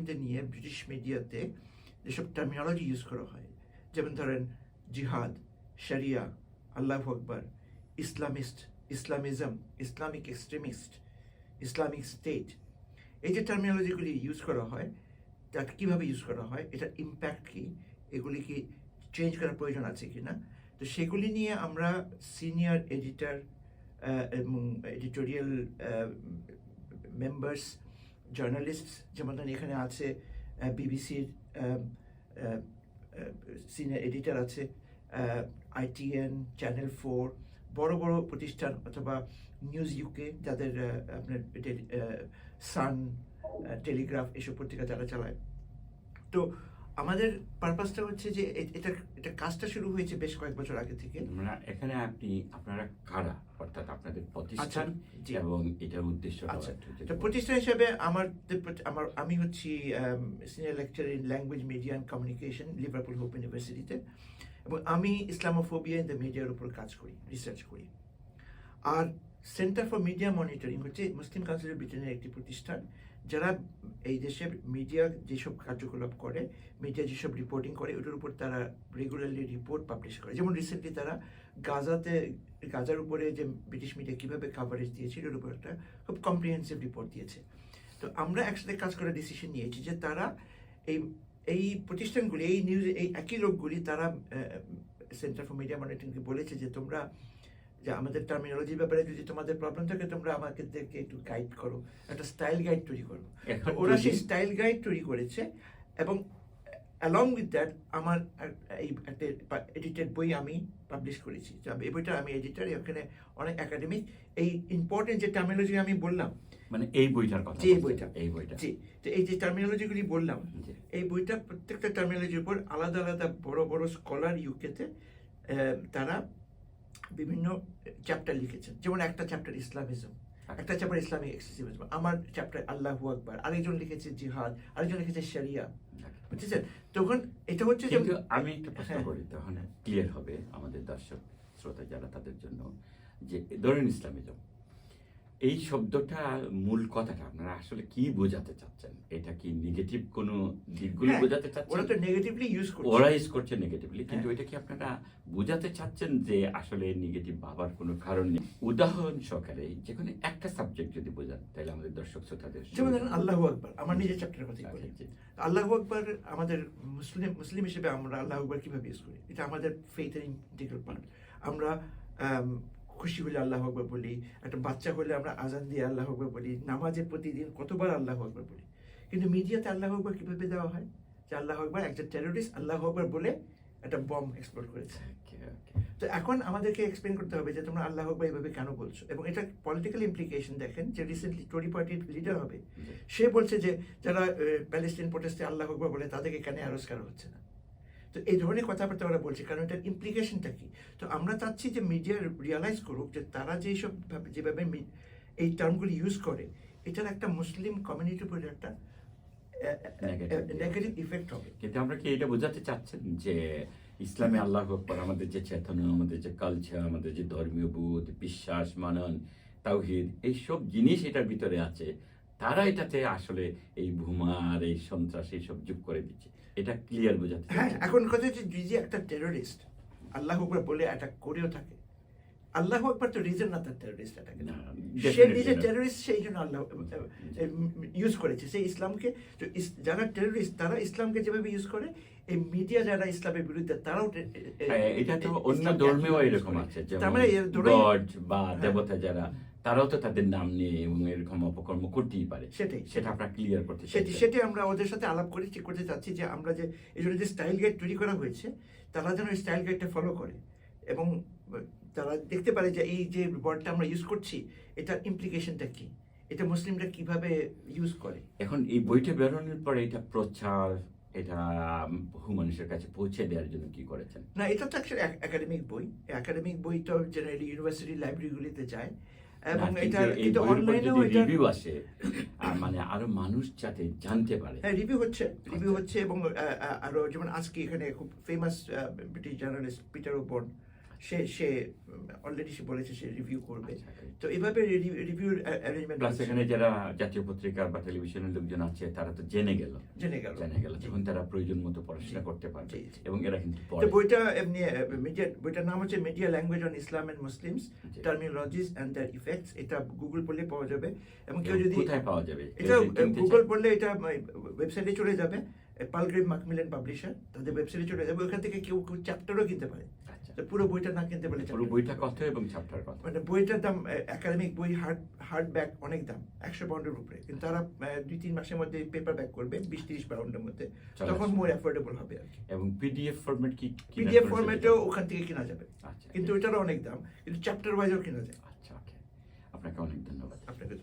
সম্বন্ধে নিয়ে ব্রিটিশ মিডিয়াতে যেসব টার্মিনোলজি ইউজ করা হয়, যেমন ধরেন জিহাদ, শরিয়া, আল্লাহু আকবার, Islamist, Islamism, Islamic extremist, Islamic state, এই যে টার্মিনোলজিগুলি ইউজ করা হয়, তার কীভাবে ইউজ করা হয়, এটার ইম্প্যাক্ট কী, এগুলি কি চেঞ্জ করার প্রয়োজন আছে কি না। তো সেগুলি নিয়ে আমরা সিনিয়র এডিটর এবং এডিটোরিয়াল মেম্বার্স, জার্নালিস্ট, যেমন এখানে আছে বিবিসির সিনিয়র এডিটর আছে, ITN, চ্যানেল 4, বড় বড় প্রতিষ্ঠান, অথবা নিউজ ইউকে, যাদের আপনার সান, টেলিগ্রাফ, এসব পত্রিকা যারা চালায়। তো আমাদের পারপাসটা হচ্ছে যে এটা কাজটা শুরু হয়েছে বেশ কয়েক বছর আগে থেকে। এখানে আপনারা কারা, অর্থাৎ আপনাদের প্রতিষ্ঠান এবং এটার উদ্দেশ্য? আচ্ছা, তো প্রতিষ্ঠান হিসেবে আমি হচ্ছি senior lecture in language, media and communication, Liverpool hope ইউনিভার্সিটিতে, এবং আমি ইসলামোফোবিয়া ইন দ্য মিডিয়ার উপর কাজ করি, রিসার্চ করি। আর সেন্টার ফর মিডিয়া মনিটরিং হচ্ছে মুসলিম কাউন্সিল অফ ব্রিটেনের একটি প্রতিষ্ঠান, যারা এই দেশের মিডিয়া যেসব কার্যকলাপ করে, মিডিয়া যেসব রিপোর্টিং করে, ওটার উপর তারা রেগুলারলি রিপোর্ট পাবলিশ করে। যেমন রিসেন্টলি তারা গাজার উপরে যে ব্রিটিশ মিডিয়া কীভাবে কাভারেজ দিয়েছিল, ওর উপর একটা খুব কম্প্রিহেন্সিভ রিপোর্ট দিয়েছে। তো আমরা একসাথে কাজ করার ডিসিশন নিয়েছি যে তারা এই প্রতিষ্ঠানগুলি, এই নিউজ, এই একই লোকগুলি, তারা সেন্টার ফর মিডিয়া মনিটরিংকে বলেছে যে তোমরা যে আমাদের টার্মিনোলজির ব্যাপারে যদি তোমাদের প্রবলেম থাকে, তোমরা আমাদেরকে একটু গাইড করো, একটা স্টাইল গাইড তৈরি করো। ওরা সেই স্টাইল গাইড তৈরি করেছে, এবং অ্যালং উইথ দ্যাট আমার এই একটা এডিটেড বই আমি পাবলিশ করেছি। এই বইটা আমি এডিটার, এখানে অনেক একাডেমিক এই ইম্পর্টেন্ট যে টার্মিনোলজি আমি বললাম, মানে এই বইটার কথা, এই বইটা জি, তো এই যে টার্মিনোলজিগুলি বললাম, এই বইটা প্রত্যেকটা টার্মিনোলজির উপর আলাদা আলাদা বড় বড় স্কলার ইউকেতে তারা বিভিন্ন চ্যাপ্টার লিখেছেন। যেমন একটা চ্যাপ্টার ইসলামিজম, একটা চ্যাপ্টার ইসলামিক এক্সট্রিমিজম, আমার চ্যাপ্টার আল্লাহু আকবার, আরেকজন লিখেছে জিহাদ, আরেকজন লিখেছে শরিয়া, বুঝছেন? তখন এটা হচ্ছে, কিন্তু আমি একটা প্রশ্ন করি, তখন ক্লিয়ার হবে আমাদের দর্শক শ্রোতা যারা, তাদের জন্য, যে ধরেন ইসলামিজম, এই শব্দটা, মূল কথাটা আপনারা আসলে কি বোঝাতে চাচ্ছেন? এটা কি নেগেটিভ কোনো দিকগুলো বোঝাতে চাচ্ছেন? ওরা তো নেগেটিভলি ইউজ করছে, ওরা ইউজ করছে নেগেটিভলি, কিন্তু এটা কি আপনারা বোঝাতে চাচ্ছেন যে আসলে নেগেটিভ ভাবার কোনো কারণ নেই? উদাহরণ সহকারে যে কোনো একটা সাবজেক্ট যদি বোঝান, তাহলে আমাদের দর্শক শ্রোতাদের, যেমন ধরেন আল্লাহু আকবার, আমার নিজের চ্যাপ্টারের কথাই বলি। আল্লাহু আকবার আমাদের মুসলিম হিসেবে আমরা আল্লাহু আকবার কিভাবে ইউজ করি, এটা আমাদের ফেইথের ইন্টিগ্রাল পার্ট। আমরা খুশি হলে আল্লাহু আকবার বলি, একটা বাচ্চা হলে আমরা আজান দিয়ে আল্লাহু আকবার বলি, নামাজে প্রতিদিন কতবার আল্লাহু আকবার বলি। কিন্তু মিডিয়াতে আল্লাহু আকবার কিভাবে দেওয়া হয়, যে আল্লাহু আকবার একজন টেররিস্ট আল্লাহু আকবার বলে একটা বম এক্সপ্লোড করেছে। তো এখন আমাদেরকে এক্সপ্লেন করতে হবে যে তোমরা আল্লাহু আকবার এইভাবে কেন বলছো, এবং এটা পলিটিক্যাল ইমপ্লিকেশন দেখেন। যে রিসেন্টলি টরি পার্টির লিডার হবে, সে বলছে যে যারা প্যালেস্টাইন প্রোটেস্টে আল্লাহু আকবার বলে তাদেরকে কেন অ্যারেস্ট করা হচ্ছে না। তো এই ধরনের কথাবার্তা ওরা বলছে, কারণ এটার ইমপ্লিকেশনটা কি। তো আমরা চাচ্ছি যে মিডিয়া রিয়ালাইজ করুক যে তারা যেভাবে এই টার্মগুলি ইউজ করে, এটার একটা মুসলিম কমিউনিটির উপর একটা নেগেটিভ ইফেক্ট হবে। কিন্তু আমরা কি এটা বোঝাতে চাচ্ছেন যে ইসলামে আল্লাহু আকবার, আমাদের যে চেতনা, আমাদের যে কালচার, আমাদের যে ধর্মীয় বোধ, বিশ্বাস, মানন, তাওহীদ, এইসব জিনিস এটার ভিতরে আছে, তারা এটাতে আসলে এই ভুমার, এই সন্ত্রাস, এইসব যোগ করে দিচ্ছে, এটা ক্লিয়ার বোঝাতে? হ্যাঁ, এখন কথা হচ্ছে যে একটা টেররিস্ট আল্লাহু আকবার বলে অ্যাটাক করেও থাকে, আল্লাহু আকবার তো রিজন না তার টেররিস্ট অ্যাটাক, সে নিজে টেররিস্ট, সেই জন্য আল্লাহ ইউজ করেছে সেই ইসলামকে। তো যারা টেররিস্ট তারা ইসলামকে যেভাবে ইউজ করে, এই মিডিয়া যারা ইসলামের বিরুদ্ধে, তারাও এটা তো অন্য ধর্মেও এরকম আছে, যেমন গড বা দেবতা যারা, তারাও তো তাদের নাম নিয়ে এবং এরকম অপকর্ম করতেই পারে। সেটা আপনারা ক্লিয়ার করতে, সেটি আমরা ওদের সাথে আলাপ করে ঠিক করতে চাচ্ছি যে আমরা যে এই জন্য যে স্টাইল গাইড তৈরি করা হয়েছে, তারা যেন এই স্টাইল গাইডটা ফলো করে, এবং তারা দেখতে পারে যে এই যে ওয়ার্ডটা আমরা ইউজ করছি, এটার ইমপ্লিকেশনটা কি, এটা মুসলিমরা কিভাবে ইউজ করে। এখন এই বইটা বেরোনোর পরে এটা প্রচার, এটা বহু মানুষের কাছে পৌঁছে দেওয়ার জন্য কি করেছেন? না, এটা তো একটা একাডেমিক বই। একাডেমিক বই তো জেনারেলি ইউনিভার্সিটি লাইব্রেরিগুলিতে যায়, এবং এটা অনলাইনেও রিভিউ আসে, মানে আরো মানুষ যাতে জানতে পারে। হ্যাঁ, রিভিউ হচ্ছে, এবং আরো যেমন আজকে এখানে খুব ফেমাস ব্রিটিশ জার্নালিস্ট পিটার ওবর্ন, সে অলরেডি সে বলেছে সে রিভিউ করবে। আচ্ছা, তো এভাবে রিভিউ অ্যারেঞ্জমেন্ট প্লাস এখানে যারা জাতীয় পত্রিকা বা টেলিভিশনের লোকজন আছে তারা তো জেনে গেল জেনে গেল। যখন তারা প্রয়োজন মতো পড়াশোনা করতে পারবে জি, জি। এবং এরা কিন্তু তো পড়ে। বইটা এমনি বইটার নাম হচ্ছে media language on Islam and Muslims ji. Terminologies and their effects. এটা গুগল পড়লে পাওয়া যাবে, এবং কেউ এবং যদি কোথায় পাওয়া যাবে? কেউ এটা যদি কিনতে গুগল চায়? পড়লে এটা ওয়েবসাইটে চলে যাবে, পালগ্রিম ম্যাকমিলান পাবলিশার, তাদের ওয়েবসাইটে চলে যাবে, ওখান থেকে কেউ চ্যাপ্টারও কিনতে পারে। আচ্ছা। তো পুরো বইটা না কিনতে পারলে পুরো chapter বইটা কিনতে পারে। কত এবং চ্যাপ্টার কত? মানে বইটার দাম একাডেমিক বই হার্ড ব্যাক অনেক দাম, 100 পাউন্ডের উপরে, কিন্তু তারা 2-3 মাসের মধ্যে পেপার ব্যাক করবে 20-30 পাউন্ডের মধ্যে, চলে তখন আসবে। মোর অ্যাফোর্ডেবল হবে আর কি। এবং পিডিএফ ফরম্যাট কি কেনার পিডিএফ প্রয়োজন ফরম্যাটেও নেই? ওখান থেকে কেনা যাবে, আচ্ছা, কিন্তু ওইটারও অনেক দাম, কিন্তু চ্যাপ্টার ওয়াইজও কেনা যায়। আচ্ছা, ওকে। আপনাকে অনেক ধন্যবাদ। আপনাকে